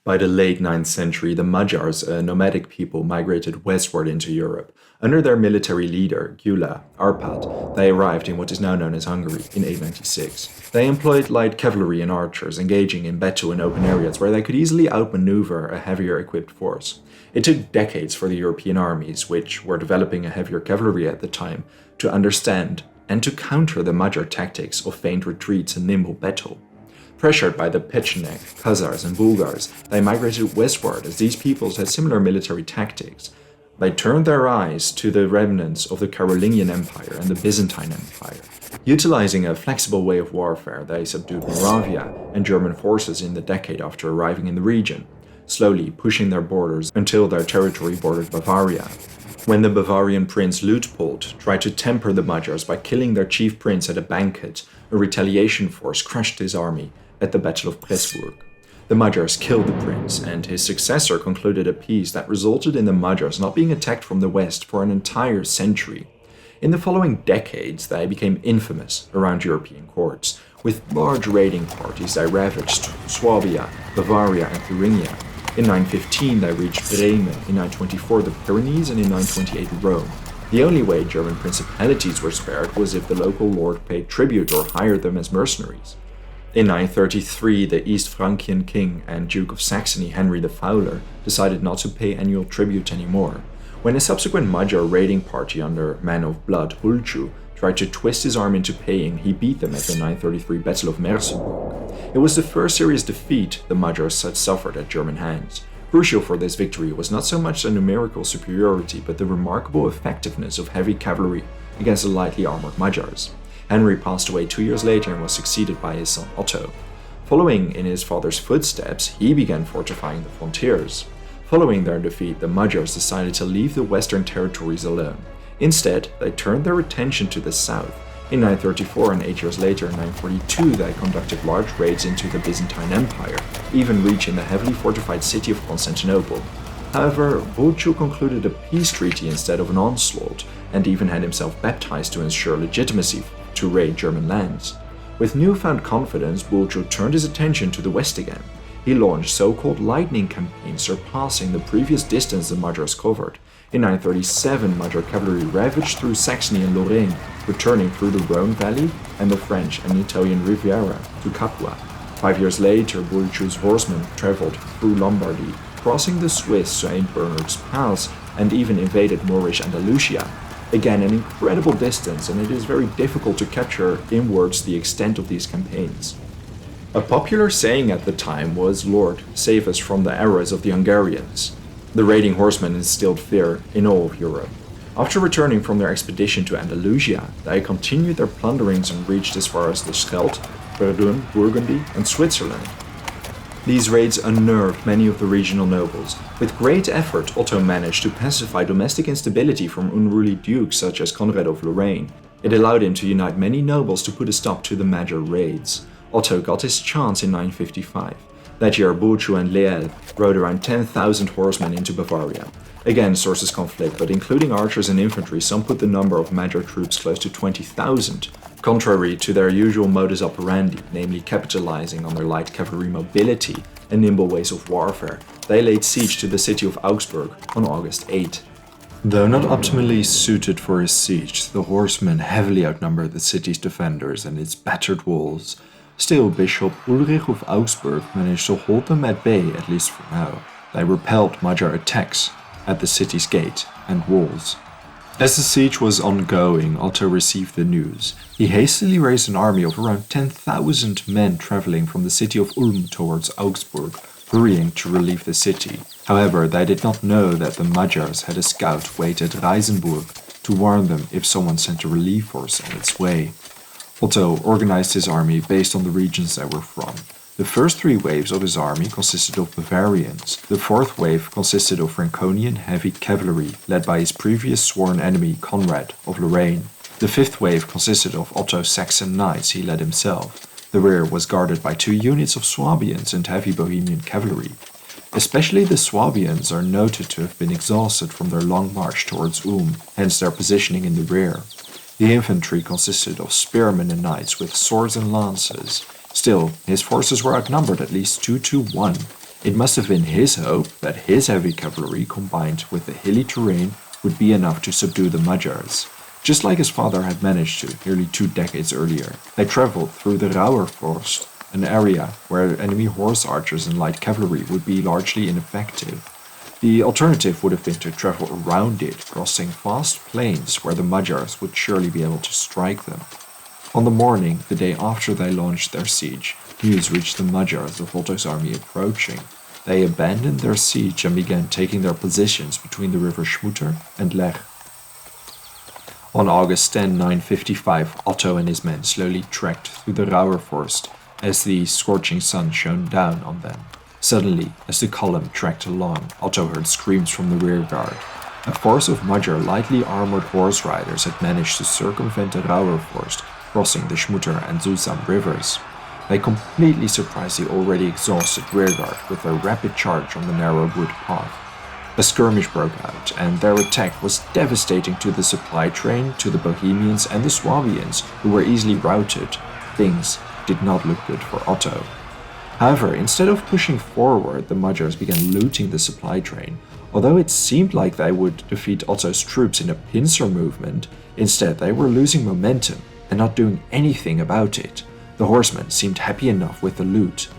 By the late 9th century, the Magyars, a nomadic people, migrated westward into Europe. Under their military leader, Gyula Arpad, they arrived in what is now known as Hungary in 896. They employed light cavalry and archers, engaging in battle in open areas where they could easily outmaneuver a heavier equipped force. It took decades for the European armies, which were developing a heavier cavalry at the time, to understand and to counter the Magyar tactics of feigned retreats and nimble battle. Pressured by the Pechenek, Khazars, and Bulgars, they migrated westward as these peoples had similar military tactics. They turned their eyes to the remnants of the Carolingian Empire and the Byzantine Empire. Utilizing a flexible way of warfare, they subdued Moravia and German forces in the decade after arriving in the region, slowly pushing their borders until their territory bordered Bavaria. When the Bavarian prince Luitpold tried to temper the Magyars by killing their chief prince at a banquet, a retaliation force crushed his army at the Battle of Pressburg. The Magyars killed the prince, and his successor concluded a peace that resulted in the Magyars not being attacked from the west for an entire century. In the following decades, they became infamous around European courts. With large raiding parties, they ravaged Swabia, Bavaria, and Thuringia. In 915, they reached Bremen, in 924 the Pyrenees, and in 928 Rome. The only way German principalities were spared was if the local lord paid tribute or hired them as mercenaries. In 933, the East Frankian king and Duke of Saxony, Henry the Fowler, decided not to pay annual tribute anymore. When a subsequent Magyar raiding party under Man of Blood, Bulchu, tried to twist his arm into paying, he beat them at the 933 Battle of Merseburg. It was the first serious defeat the Magyars had suffered at German hands. Crucial for this victory was not so much the numerical superiority, but the remarkable effectiveness of heavy cavalry against the lightly armored Magyars. Henry passed away 2 years later and was succeeded by his son Otto. Following in his father's footsteps, he began fortifying the frontiers. Following their defeat, the Magyars decided to leave the western territories alone. Instead, they turned their attention to the south. In 934 and 8 years later, in 942, they conducted large raids into the Byzantine Empire, even reaching the heavily fortified city of Constantinople. However, Bulchu concluded a peace treaty instead of an onslaught, and even had himself baptized to ensure legitimacy to raid German lands. With newfound confidence, Bulchu turned his attention to the west again. He launched so-called lightning campaigns, surpassing the previous distance the Magyars covered. In 937, Magyar cavalry ravaged through Saxony and Lorraine, returning through the Rhone Valley and the French and Italian Riviera to Capua. 5 years later, Bulchu's horsemen traveled through Lombardy, crossing the Swiss St. Bernard's Pass, and even invaded Moorish Andalusia. Again, an incredible distance, and it is very difficult to capture in words the extent of these campaigns. A popular saying at the time was, "Lord, save us from the errors of the Hungarians." The raiding horsemen instilled fear in all of Europe. After returning from their expedition to Andalusia, they continued their plunderings and reached as far as the Scheldt, Verdun, Burgundy, and Switzerland. These raids unnerved many of the regional nobles. With great effort, Otto managed to pacify domestic instability from unruly dukes such as Conrad of Lorraine. It allowed him to unite many nobles to put a stop to the Magyar raids. Otto got his chance in 955. That year, Bulchu and Leel rode around 10,000 horsemen into Bavaria. Again, sources conflict, but including archers and infantry, some put the number of Magyar troops close to 20,000. Contrary to their usual modus operandi, namely capitalizing on their light cavalry mobility and nimble ways of warfare, they laid siege to the city of Augsburg on August 8. Though not optimally suited for a siege, the horsemen heavily outnumbered the city's defenders and its battered walls. Still, Bishop Ulrich of Augsburg managed to hold them at bay, at least for now. They repelled Magyar attacks at the city's gate and walls. As the siege was ongoing, Otto received the news. He hastily raised an army of around 10,000 men traveling from the city of Ulm towards Augsburg, hurrying to relieve the city. However, they did not know that the Magyars had a scout wait at Reisenburg to warn them if someone sent a relief force on its way. Otto organized his army based on the regions they were from. The first 3 waves of his army consisted of Bavarians. The 4th wave consisted of Franconian heavy cavalry, led by his previous sworn enemy Conrad of Lorraine. The 5th wave consisted of Otto's Saxon knights he led himself. The rear was guarded by 2 units of Swabians and heavy Bohemian cavalry. Especially the Swabians are noted to have been exhausted from their long march towards Ulm, hence their positioning in the rear. The infantry consisted of spearmen and knights with swords and lances. Still, his forces were outnumbered at least 2 to 1. It must have been his hope that his heavy cavalry combined with the hilly terrain would be enough to subdue the Magyars, just like his father had managed to nearly 2 decades earlier. They traveled through the Rauerforst, an area where enemy horse archers and light cavalry would be largely ineffective. The alternative would have been to travel around it, crossing vast plains where the Magyars would surely be able to strike them. On the morning, the day after they launched their siege, news reached the Magyars of Otto's army approaching. They abandoned their siege and began taking their positions between the river Schmutter and Lech. On August 10, 955, Otto and his men slowly trekked through the Rauerforst as the scorching sun shone down on them. Suddenly, as the column trekked along, Otto heard screams from the rearguard. A force of Magyar lightly armored horse riders had managed to circumvent the Rauerforst, crossing the Schmutter and Zusam rivers. They completely surprised the already exhausted rearguard with their rapid charge on the narrow wood path. A skirmish broke out, and their attack was devastating to the supply train, to the Bohemians and the Swabians, who were easily routed. Things did not look good for Otto. However, instead of pushing forward, the Magyars began looting the supply train. Although it seemed like they would defeat Otto's troops in a pincer movement, instead they were losing momentum and not doing anything about it. The horsemen seemed happy enough with the loot.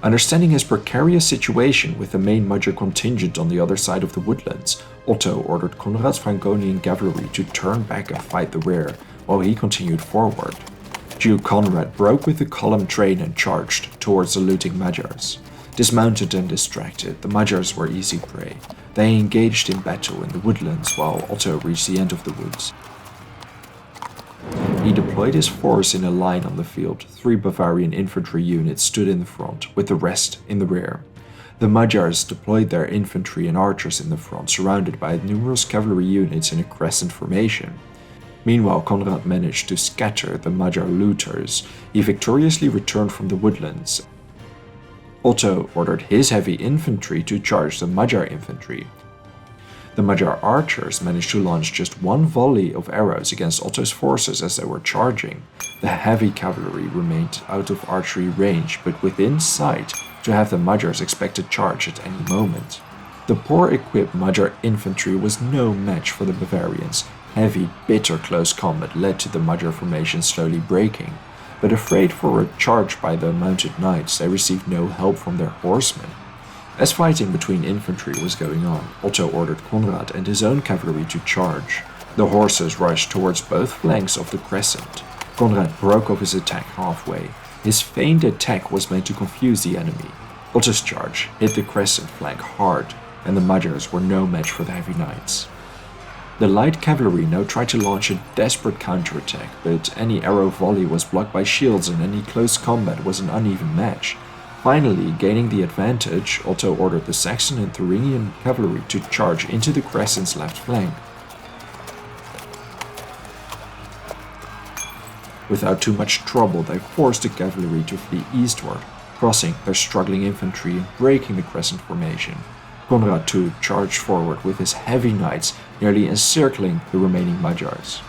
Understanding his precarious situation with the main Magyar contingent on the other side of the woodlands, Otto ordered Konrad's Franconian cavalry to turn back and fight the rear, while he continued forward. Duke Conrad broke with the column train and charged towards the looting Magyars. Dismounted and distracted, the Magyars were easy prey. They engaged in battle in the woodlands while Otto reached the end of the woods. He deployed his force in a line on the field. 3 Bavarian infantry units stood in the front, with the rest in the rear. The Magyars deployed their infantry and archers in the front, surrounded by numerous cavalry units in a crescent formation. Meanwhile, Konrad managed to scatter the Magyar looters. He victoriously returned from the woodlands. Otto ordered his heavy infantry to charge the Magyar infantry. The Magyar archers managed to launch just 1 volley of arrows against Otto's forces as they were charging. The heavy cavalry remained out of archery range, but within sight to have the Magyars expect a charge at any moment. The poor-equipped Magyar infantry was no match for the Bavarians. Heavy, bitter close combat led to the Magyar formation slowly breaking, but afraid for a charge by the mounted knights, they received no help from their horsemen. As fighting between infantry was going on, Otto ordered Konrad and his own cavalry to charge. The horses rushed towards both flanks of the crescent. Konrad broke off his attack halfway. His feigned attack was meant to confuse the enemy. Otto's charge hit the crescent flank hard, and the Magyars were no match for the heavy knights. The light cavalry now tried to launch a desperate counterattack, but any arrow volley was blocked by shields and any close combat was an uneven match. Finally, gaining the advantage, Otto ordered the Saxon and Thuringian cavalry to charge into the crescent's left flank. Without too much trouble, they forced the cavalry to flee eastward, crossing their struggling infantry and breaking the crescent formation. Konrad too charged forward with his heavy knights, nearly encircling the remaining Magyars.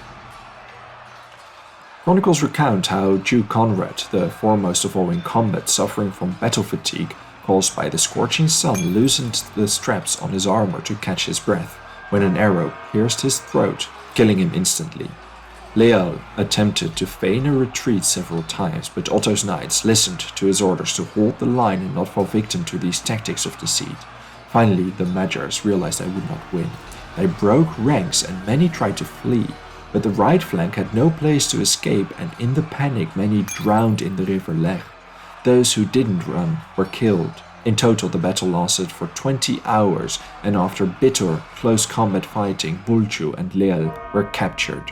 Chronicles recount how Duke Conrad, the foremost of all in combat, suffering from battle fatigue caused by the scorching sun, loosened the straps on his armor to catch his breath when an arrow pierced his throat, killing him instantly. Leal attempted to feign a retreat several times, but Otto's knights listened to his orders to hold the line and not fall victim to these tactics of deceit. Finally, the Magyars realized they would not win. They broke ranks and many tried to flee, but the right flank had no place to escape, and in the panic many drowned in the river Lech. Those who didn't run were killed. In total, the battle lasted for 20 hours, and after bitter, close combat fighting, Bulciu and Leal were captured.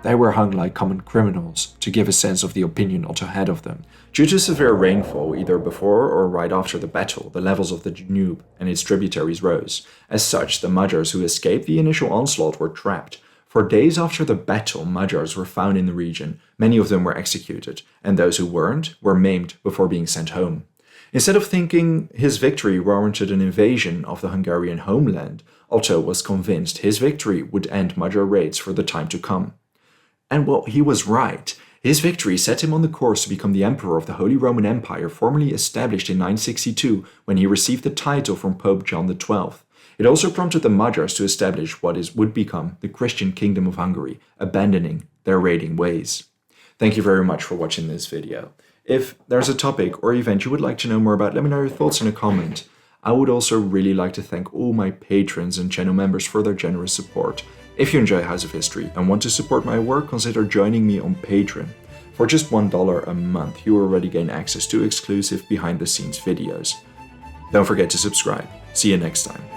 They were hung like common criminals, to give a sense of the opinion Otto had of them. Due to severe rainfall, either before or right after the battle, the levels of the Danube and its tributaries rose. As such, the Magyars who escaped the initial onslaught were trapped. For days after the battle, Magyars were found in the region. Many of them were executed, and those who weren't were maimed before being sent home. Instead of thinking his victory warranted an invasion of the Hungarian homeland, Otto was convinced his victory would end Magyar raids for the time to come. And well, he was right. His victory set him on the course to become the emperor of the Holy Roman Empire, formally established in 962 when he received the title from Pope John XII. It also prompted the Magyars to establish what would become the Christian Kingdom of Hungary, abandoning their raiding ways. Thank you very much for watching this video. If there's a topic or event you would like to know more about, let me know your thoughts in a comment. I would also really like to thank all my patrons and channel members for their generous support. If you enjoy House of History and want to support my work, consider joining me on Patreon. For just $1 a month, you already gain access to exclusive behind-the-scenes videos. Don't forget to subscribe. See you next time.